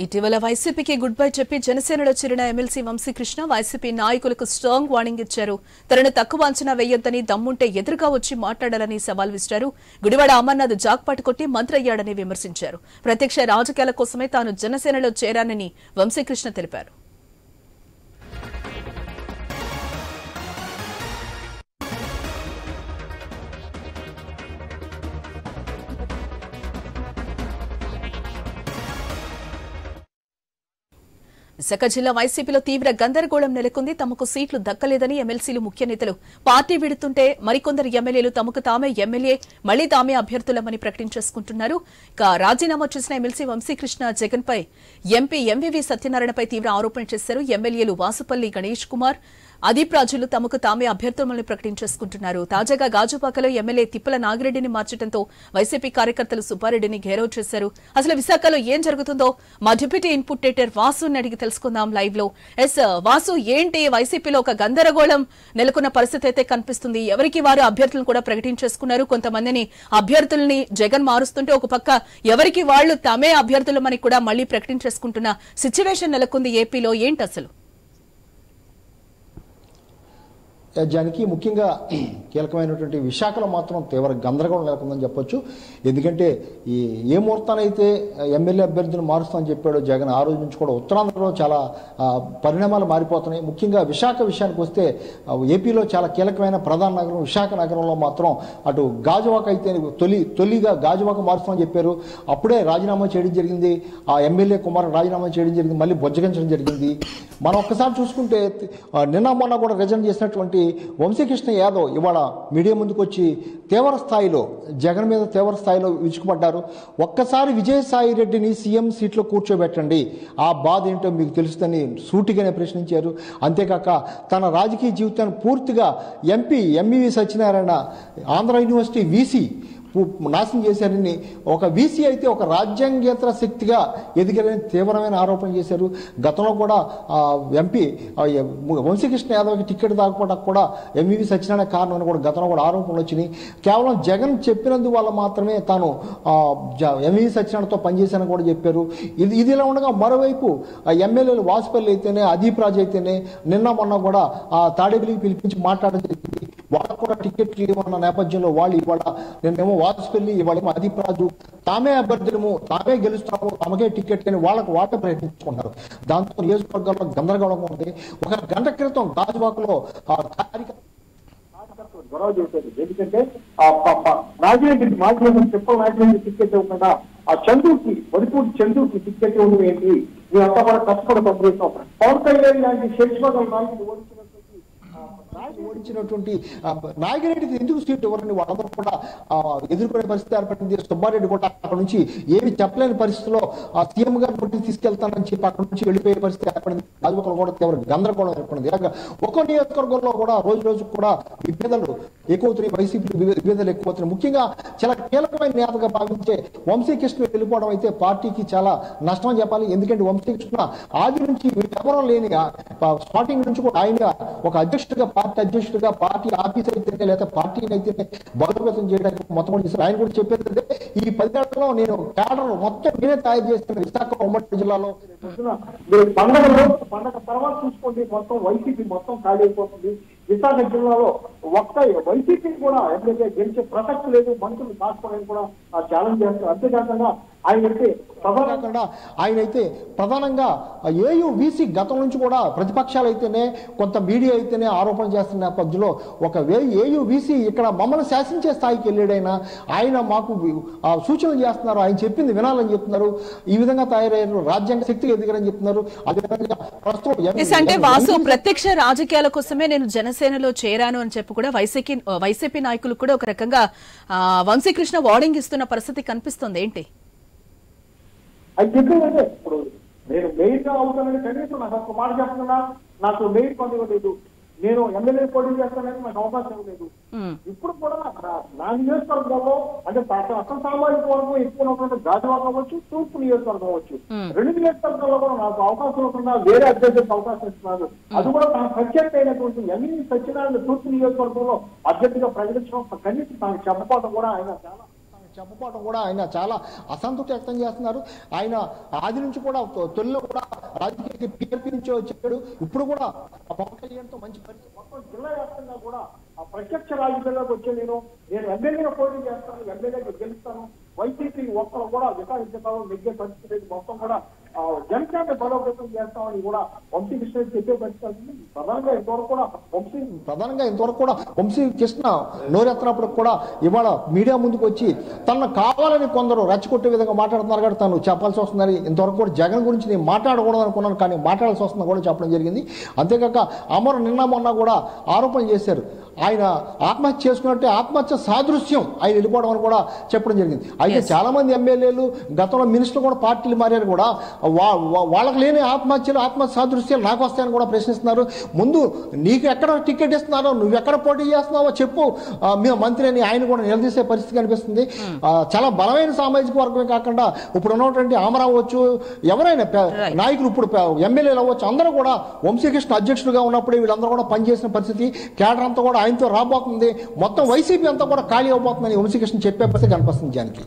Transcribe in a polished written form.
ఇటీవల వైసీపీకి good bye చెప్పి జనసేనలో చేరిన ఎమ్మెల్సీ వంశీకృష్ణ వైసీపీ నాయకులకు స్ట్రాంగ్ వార్నింగ్ ఇచ్చారు. తనను తక్కువ అంచనా వేయొద్దని, దమ్ముంటే ఎదురుగా వచ్చి మాట్లాడాలని సవాల్ విసిరారు. గుడివాడ అమర్నాథ్ జాక్పాటు కొట్టి మంత్రయ్యాడని విమర్శించారు. ప్రత్యక్ష రాజకీయాల కోసమే తాను జనసేనలో చేరానని వంశీకృష్ణ తెలిపారు. విశాఖ జిల్లా వైసీపీలో తీవ్ర గందరగోళం నెలకొంది. తమకు సీట్లు దక్కలేదని ఎమ్మెల్సీలు, ముఖ్య నేతలు పార్టీ విడుతుంటే మరికొందరు ఎమ్మెల్యేలు తమకు తామే ఎమ్మెల్యే, మళ్లీ తామే అభ్యర్థులమని ప్రకటించేసుకుంటున్నారు. ఇక రాజీనామా చేసిన ఎమ్మెల్సీ వంశీకృష్ణ జగన్ పై, ఎంపీ ఎంవీవీ సత్యనారాయణపై తీవ్ర ఆరోపణలు చేశారు. ఎమ్మెల్యేలు వాసుపల్లి గణేష్ కుమార్, అదీప్ రాజులు తమకు తామే అభ్యర్థులను ప్రకటించేసుకుంటున్నారు. తాజాగా గాజుపాకలో ఎమ్మెల్యే తిప్పల నాగిరెడ్డిని మార్చడంతో వైసీపీ కార్యకర్తలు సుబ్బారెడ్డిని ఘేరవ్ చేశారు. అసలు విశాఖలో ఏం జరుగుతుందో మా డిప్యూటీ ఇన్పుటేటర్ వాసుని అడిగి తెలుసుకుందాం లైవ్ లో. వాసు, ఏంటి వైసీపీలో ఒక గందరగోళం నెలకొన్న పరిస్థితి అయితే కనిపిస్తుంది. ఎవరికి వారు అభ్యర్థులను కూడా ప్రకటించేసుకున్నారు. కొంతమందిని అభ్యర్థుల్ని జగన్ మారుస్తుంటే ఒక పక్క ఎవరికి వాళ్లు తామే అభ్యర్థులమని కూడా మళ్లీ ప్రకటించేసుకుంటున్న సిచ్యువేషన్ నెలకొంది ఏపీలో. ఏంటి అసలు? జానికి ముఖ్యంగా కీలకమైనటువంటి విశాఖలో మాత్రం తీవ్ర గందరగోళం నెలకొందని చెప్పొచ్చు. ఎందుకంటే ఏ ముహూర్తానైతే ఎమ్మెల్యే అభ్యర్థిని మారుస్తామని చెప్పాడో జగన్, ఆ రోజు నుంచి కూడా ఉత్తరాంధ్రలో చాలా పరిణామాలు మారిపోతున్నాయి. ముఖ్యంగా విశాఖ విషయానికి వస్తే ఏపీలో చాలా కీలకమైన ప్రధాన నగరం విశాఖ నగరంలో మాత్రం అటు గాజువాక అయితే తొలిగా గాజువాక మారుస్తామని చెప్పారు. అప్పుడే రాజీనామా చేయడం జరిగింది. ఆ ఎమ్మెల్యే కుమార్ రాజీనామా చేయడం జరిగింది, మళ్ళీ బొజ్జగించడం జరిగింది. మనం ఒక్కసారి చూసుకుంటే నిన్న మొన్న కూడా రిజైన్ చేసినటువంటి వంశీకృష్ణ యాదవ్ ఇవాళ మీడియా ముందుకు వచ్చి తీవ్ర స్థాయిలో జగన్ మీద తీవ్ర స్థాయిలో విరుచుకుపడ్డారు. ఒక్కసారి విజయసాయి రెడ్డిని సీఎం సీట్లో కూర్చోబెట్టండి, ఆ బాధ ఏంటో మీకు తెలుస్తుందని సూటిగానే ప్రశ్నించారు. అంతేకాక తన రాజకీయ జీవితాన్ని పూర్తిగా MVV Satyanarayana Andhra university VC నాశనం చేశారని, ఒక వీసీ అయితే ఒక రాజ్యాంగేతర శక్తిగా ఎదిగారని తీవ్రమైన ఆరోపణ చేశారు. గతంలో కూడా ఎంపీ వంశీకృష్ణ యాదవ్కి టికెట్ దాకపోవడానికి కూడా ఎంవీవీ సత్యనారాయణ కారణం అని కూడా గతంలో కూడా ఆరోపణలు వచ్చినాయి. కేవలం జగన్ చెప్పినందువల్ల మాత్రమే తాను ఎంవీవీ సత్యనారాయణతో పనిచేశానని కూడా చెప్పారు. ఇదిలా ఉండగా మరోవైపు ఎమ్మెల్యేలు వాసుపల్లి అయితేనే, అదీప్ రాజు అయితేనే నిన్న మొన్న కూడా తాడేపల్లికి పిలిపించి మాట్లాడడం జరిగింది. వాళ్ళకు కూడా టికెట్లు ఇవ్వన్న నేపథ్యంలో వాళ్ళు ఇవాళ నిన్నేమో వాసుపల్లి, ఇవాళేమో అదీప్ రాజు తామే అభ్యర్థులము, తామే గెలుస్తాము, తమకే టికెట్ అని వాళ్ళే ప్రయత్నించుకుంటారు. దాంతో నియోజకవర్గాల్లో గందరగోళంగా ఉంది. ఒక గంట క్రితం గాజువాకలో గొడవ చేశారు. ఎందుకంటే నాగిరెడ్డి మాజీ చెప్పల నాగిరెడ్డి టికెట్ ఇవ్వకుండా ఆ చంద్రుకి, వరిపూడి చంద్రుకి టికెట్ ఇవ్వడం ఏంటి, మీరంతా కూడా కష్టపడి పనిచేస్తాం. పవన్ కళ్యాణ్ లాంటి శేషమగల్ నాయకుడు ఓడించినటువంటి నాగిరెడ్డికి ఎందుకు సీట్ ఇవ్వరని వాళ్ళందరూ కూడా ఎదుర్కొనే పరిస్థితి ఏర్పడింది. సుబ్బారెడ్డి కూడా అక్కడ నుంచి ఏమి చెప్పలేని పరిస్థితిలో ఆ సీఎం గారి నోటీస్ తీసుకెళ్తానని చెప్పి అక్కడ నుంచి వెళ్ళిపోయే పరిస్థితి ఏర్పడింది. రాజకీయాలు కూడా తీవ్ర గందరగోళం ఏర్పడింది. ఇలాగ ఒక్కో నియోజకవర్గంలో కూడా రోజు రోజుకు కూడా విభేదాలు ఎక్కువవుతున్నాయి, వైసీపీ విభేదాలు ఎక్కువవుతున్నాయి. ముఖ్యంగా చాలా కీలకమైన నేతగా భావించే వంశీకృష్ణ వెళ్ళిపోవడం అయితే పార్టీకి చాలా నష్టం అని చెప్పాలి. ఎందుకంటే వంశీకృష్ణ ఆది నుంచి ఎవరో లేని స్టార్టింగ్ నుంచి కూడా ఆయన ఒక అధ్యక్షుడిగా, పార్టీ అధ్యక్షుడిగా, పార్టీ ఆఫీస్ అయితేనే లేదా పార్టీని అయితేనే బలోపేతం చేయడానికి మొత్తం చేశారు. ఆయన కూడా చెప్పేది ఈ 10 ఏళ్లలో నేను క్యాడర్ మొత్తం నేనే తయారు చేస్తాను విశాఖ ఉమ్మడి జిల్లాలో. పండగ తర్వాత చూసుకోండి, మొత్తం వైసీపీ మొత్తం ఖాళీ అయిపోతుంది. విశాఖ జిల్లాలో ఒక్క వైసీపీ కూడా ఎప్పుడైతే గెలిచే ప్రసక్తి లేదు, మనుషులు దాచుకోవడానికి కూడా ఛాలెంజ్ చేస్తారు. అంతేకాకుండా ఆయన అయితే ప్రధానంగా ఏయుబీసీ గతం నుంచి కూడా ప్రతిపక్షాలు అయితేనే, కొంత మీడియా అయితేనే ఆరోపణ చేస్తున్న నేపథ్యంలో ఒక ఏయుబీసీ ఇక్కడ మమ్మల్ని శాసించే స్థాయికి వెళ్ళాడైనా ఆయన మాకు సూచనలు చేస్తున్నారు, ఆయన చెప్పింది వినాలని చెప్తున్నారు. ఈ విధంగా తయారయ్యారు, రాజ్యాంగ శక్తిగా ఎదిగారని చెప్తున్నారు. అదేవిధంగా అంటే వాసు ప్రత్యక్ష రాజకీయాల కోసమే నేను జనసేనలో చేరాను అని చెప్పి కూడా వైసీపీ నాయకులు కూడా ఒక రకంగా వంశీకృష్ణ వార్నింగ్ ఇస్తున్న పరిస్థితి కనిపిస్తుంది. ఏంటి అది చెప్పిందంటే, ఇప్పుడు నేను మెయిన్ గా అవుతానని కనీసం నాకు ఒక మాట చెప్తున్నా, నాకు మెయిన్ పదవి లేదు, నేను ఎమ్మెల్యే పోటీ చేస్తానని నాకు అవకాశం లేదు. ఇప్పుడు కూడా నా నియోజకవర్గంలో అంటే అసలు సామాజిక వర్గం ఎక్కువ ఉన్నటువంటి గాజువాక అవ్వచ్చు, తూర్పు నియోజకవర్గం అవ్వచ్చు, 2 నియోజకవర్గాల్లో కూడా నాకు అవకాశం లేకుండా వేరే అభ్యర్థులకు అవకాశం ఇస్తున్నారు. అది కూడా తన ప్రత్యేక అయినటువంటి ఎంవీవీ సత్యనారాయణ తూర్పు నియోజకవర్గంలో అభ్యర్థిగా ప్రకటించడం కనీసం తనకు చెప్పకపోవడం కూడా ఆయన చాలా చెప్పపోవడం కూడా ఆయన చాలా అసంతృప్తి వ్యక్తం చేస్తున్నారు. ఆయన ఆది నుంచి కూడా తొలిలో కూడా రాజకీయ పిఆర్పీ నుంచి వచ్చాడు. ఇప్పుడు కూడా పవన్ కళ్యాణ్తో మంచి పరిస్థితి. మొత్తం జిల్లా వ్యాప్తంగా కూడా ఆ ప్రత్యక్ష రాజకీయాల్లోకి వచ్చే నేను ఎమ్మెల్యేగా పోటీ చేస్తాను, ఎమ్మెల్యేగా గెలుస్తాను, వైసీపీ ఒక్కరు కూడా వికారించుతాము, నెగ్గే పరిస్థితి మొత్తం కూడా జనసేన బలోపేతం చేస్తామని కూడా వంశీ కృష్ణ చెప్పే పరిస్థితి. ప్రధానంగా ఇంతవరకు కూడా వంశీ కృష్ణ నోరెత్తినప్పుడు కూడా ఇవాళ మీడియా ముందుకు వచ్చి తనను కావాలని కొందరు రెచ్చగొట్టే విధంగా మాట్లాడుతున్నారు కాబట్టి తను చెప్పాల్సి వస్తుందని, ఇంతవరకు కూడా జగన్ గురించి నేను మాట్లాడకూడదు అనుకున్నాను కానీ మాట్లాడాల్సి వస్తుందని కూడా చెప్పడం జరిగింది. అంతేకాక అమరు నిన్న మొన్న కూడా ఆరోపణ చేశారు, ఆయన ఆత్మహత్య చేసుకున్నట్టే ఆత్మహత్య సాదృశ్యం ఆయన వెళ్ళిపోవడం అని కూడా చెప్పడం జరిగింది. అయితే చాలా మంది ఎమ్మెల్యేలు గతంలో మినిస్టర్లు కూడా పార్టీలు మారారు కూడా వాళ్ళకి లేని ఆత్మహత్య సాదృశ్యాలు నాకు వస్తాయని కూడా ప్రశ్నిస్తున్నారు. ముందు నీకు ఎక్కడ టికెట్ ఇస్తున్నారో, నువ్వు ఎక్కడ పోటీ చేస్తున్నావో చెప్పు మేము మంత్రి అని ఆయన కూడా నిలదీసే పరిస్థితి కనిపిస్తుంది. చాలా బలమైన సామాజిక వర్గమే కాకుండా ఇప్పుడు ఉన్నటువంటి ఆమరా అవ్వచ్చు, ఎవరైనా నాయకులు ఇప్పుడు ఎమ్మెల్యేలు అవ్వచ్చు, అందరూ కూడా వంశీకృష్ణ అధ్యక్షుడిగా ఉన్నప్పుడే వీళ్ళందరూ కూడా పనిచేసిన పరిస్థితి. కేడర్ అంతా కూడా ఆయనతో రాబోతుంది, మొత్తం వైసీపీ అంతా కూడా ఖాళీ అవబోతుందని వంశీకృష్ణ చెప్పే పరిస్థితి కనిపిస్తుంది. జానికి